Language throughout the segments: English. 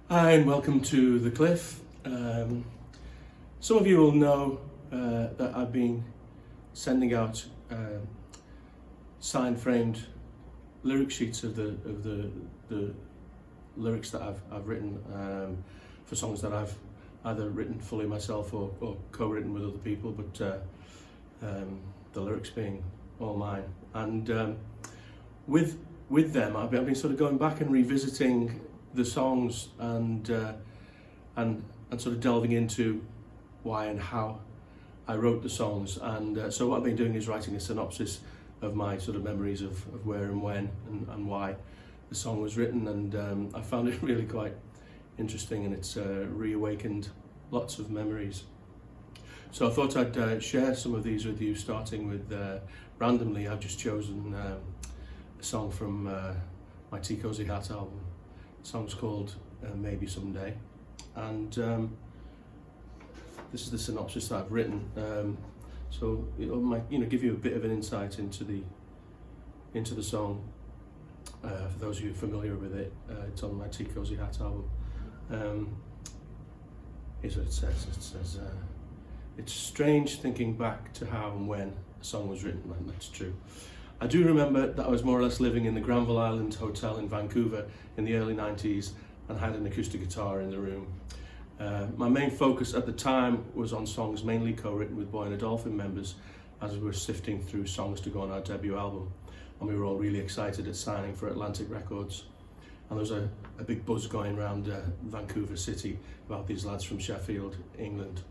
Hi and welcome to The Cliff. Some of you will know that I've been sending out signed framed lyric sheets of the lyrics that I've written for songs that I've either written fully myself or co-written with other people, but the lyrics being all mine. And with them, I've been sort of going back and revisiting the songs and sort of delving into why and how I wrote the songs. And so what I've been doing is writing a synopsis of my sort of memories of where and when and why the song was written. And I found it really quite interesting, and it's reawakened lots of memories. So I thought I'd share some of these with you, starting with randomly I've just chosen a song from my Tea Cozy Hat album. The song's called Maybe Someday, and this is the synopsis that I've written. So it might give you a bit of an insight into the song. For those of you familiar with it, it's on my Tea Cozy Hat album. Here's what it says. It says, "It's strange thinking back to how and when a song was written," and that's true. I do remember that I was more or less living in the Granville Island Hotel in Vancouver in the early 90s and had an acoustic guitar in the room. My main focus at the time was on songs mainly co-written with Boy and a Dolphin members, as we were sifting through songs to go on our debut album, and we were all really excited at signing for Atlantic Records. And there was a big buzz going around Vancouver City about these lads from Sheffield, England.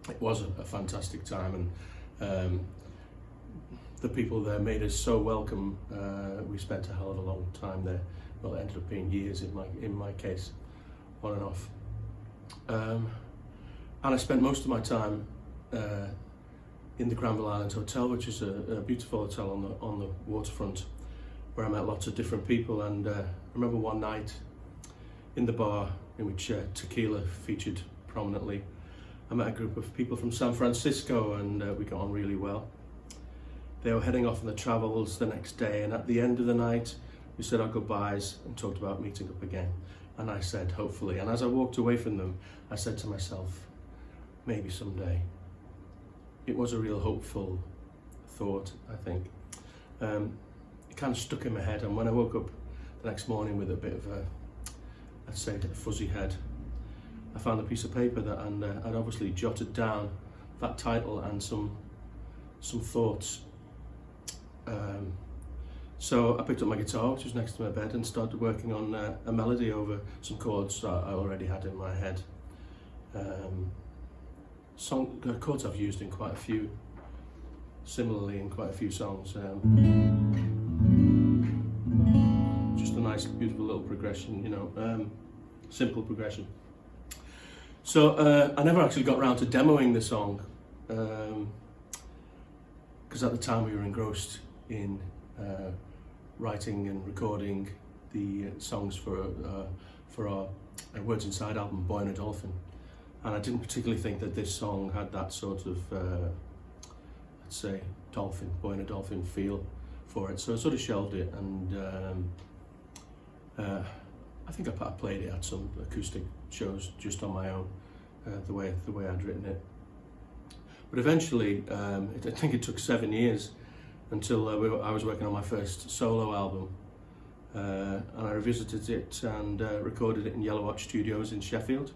It was a fantastic time, and the people there made us so welcome. We spent a hell of a long time there. Well, it ended up being years in my case, on and off. And I spent most of my time in the Granville Island Hotel, which is a beautiful hotel on the waterfront, where I met lots of different people. And I remember one night in the bar in which tequila featured prominently, I met a group of people from San Francisco, and we got on really well. They were heading off on their travels the next day, and at the end of the night we said our goodbyes and talked about meeting up again. And I said, hopefully. And as I walked away from them, I said to myself, maybe someday. It was a real hopeful thought, I think. It kind of stuck in my head, and when I woke up the next morning with a bit of let's say, a fuzzy head, I found a piece of paper and I'd obviously jotted down that title and some thoughts. So I picked up my guitar, which was next to my bed, and started working on a melody over some chords that I already had in my head. Chords I've used in quite a few, similarly in quite a few songs. Just a nice, beautiful little progression, simple progression. So I never actually got round to demoing the song, because at the time we were engrossed in writing and recording the songs for our Words Inside album, Boy and a Dolphin. And I didn't particularly think that this song had that sort of, let's say, Boy and a Dolphin feel for it. So I sort of shelved it, and I think I played it at some acoustic shows just on my own, the way I'd written it. But eventually, I think it took 7 years until I was working on my first solo album, and I revisited it and recorded it in Yellow Watch Studios in Sheffield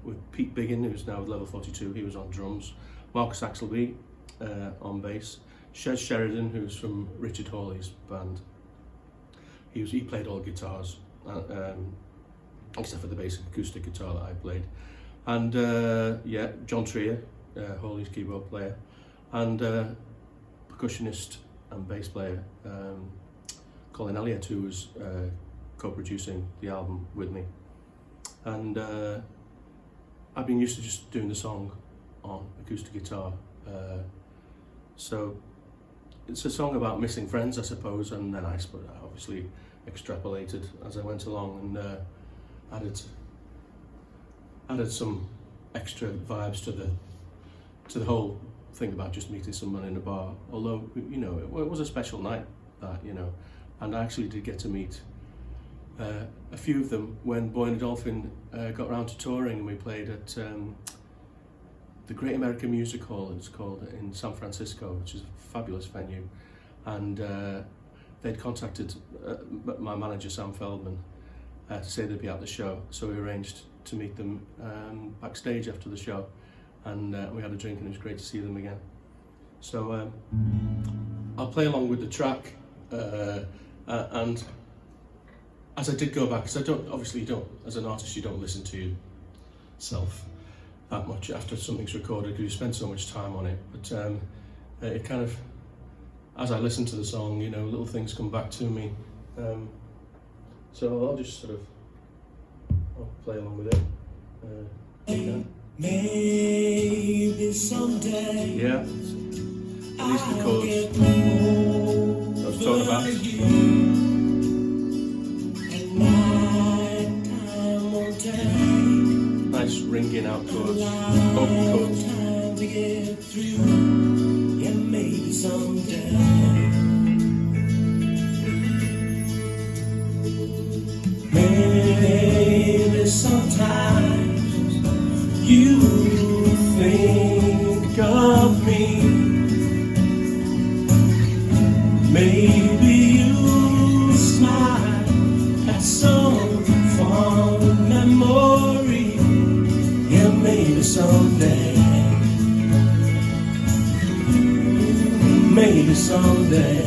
with Pete Biggin, who's now with Level 42. He was on drums, Marcus Axelby on bass, Shez Sheridan, who's from Richard Hawley's band. He played all guitars, except for the basic acoustic guitar that I played, and John Trier, Hawley's keyboard player, and percussionist and bass player Colin Elliott, who was co-producing the album with me. And I've been used to just doing the song on acoustic guitar, so it's a song about missing friends, I suppose, and then I obviously extrapolated as I went along and added some extra vibes to the whole thing about just meeting someone in a bar. Although it was a special night, that, and I actually did get to meet a few of them when Boy and the Dolphin got around to touring, and we played at the Great American Music Hall, it's called, in San Francisco, which is a fabulous venue. And they'd contacted my manager, Sam Feldman, to say they'd be at the show. So we arranged to meet them backstage after the show, and we had a drink, and it was great to see them again. So I'll play along with the track, and as I did go back, because obviously you don't, as an artist, you don't listen to yourself that much after something's recorded because you spend so much time on it. But it kind of, as I listen to the song, you know, little things come back to me. So I'll just sort of, I'll play along with it. Okay. Maybe someday. Yeah. These are the chords I was talking about. And nighttime won't take. Nice ringing out chords, vocal chords. Time to get through. Yeah, maybe someday. Maybe sometimes you think of me. Maybe you smile at some fond memory. Yeah, maybe someday. Maybe someday.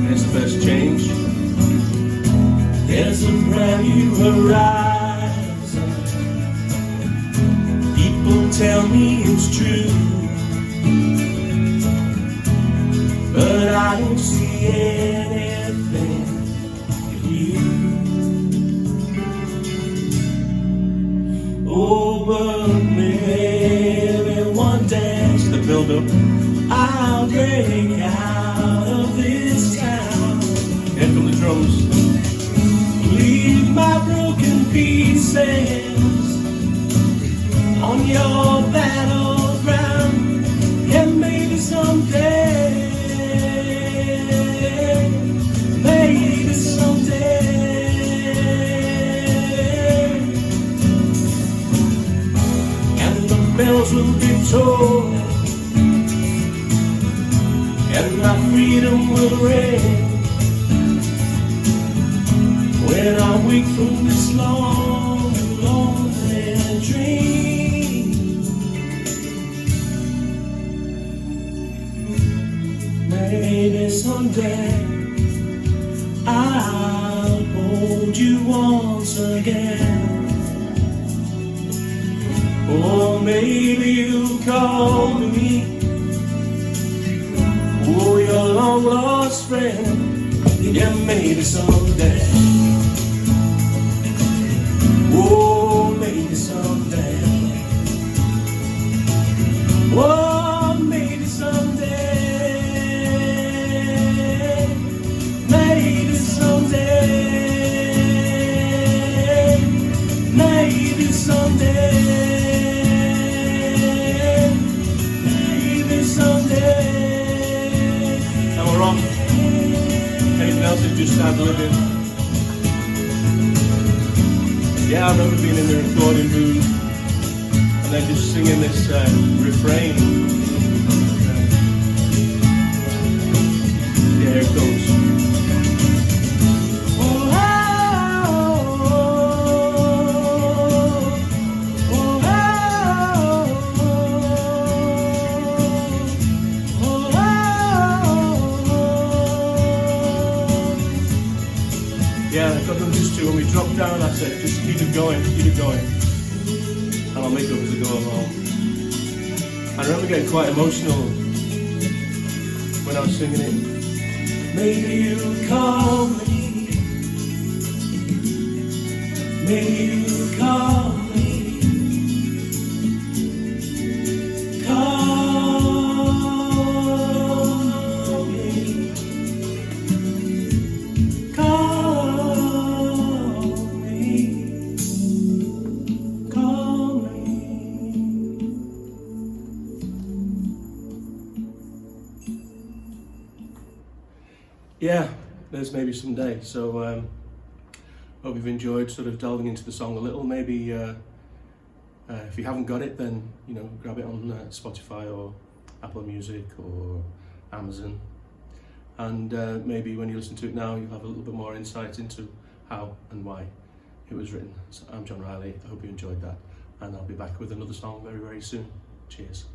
There's the first change. There's a brand new horizon. People tell me it's true, but I don't see anything in you. Oh, but maybe one day The build-up. I'll break out of this town. Here come the drums. Leave my broken pieces on your battleground. And maybe someday, maybe someday, and the bells will be tolled, and my freedom will ring. When I wake from this long, lonely dream, maybe someday I'll hold you once again. Or maybe you'll call me, oh, your long lost friend. Yeah, maybe someday. Oh, maybe someday. Oh, maybe someday. Maybe someday. Maybe someday. Maybe someday. And we're on. Anything else is just sad living. Yeah, I remember being in the recording room and then just singing this refrain. Yeah, here it goes. Yeah, I got them just to, when we dropped down, I said, just keep it going, and I'll make up as I go along. I remember getting quite emotional when I was singing it. Maybe you call me. Maybe you call me. Call me. Call me. Call me. Yeah, covers maybe someday. So hope you've enjoyed sort of delving into the song a little. Maybe if you haven't got it, then grab it on Spotify or Apple Music or Amazon, and maybe when you listen to it now, you'll have a little bit more insight into how and why it was written. So I'm John Reilly. I hope you enjoyed that, and I'll be back with another song very, very soon. Cheers.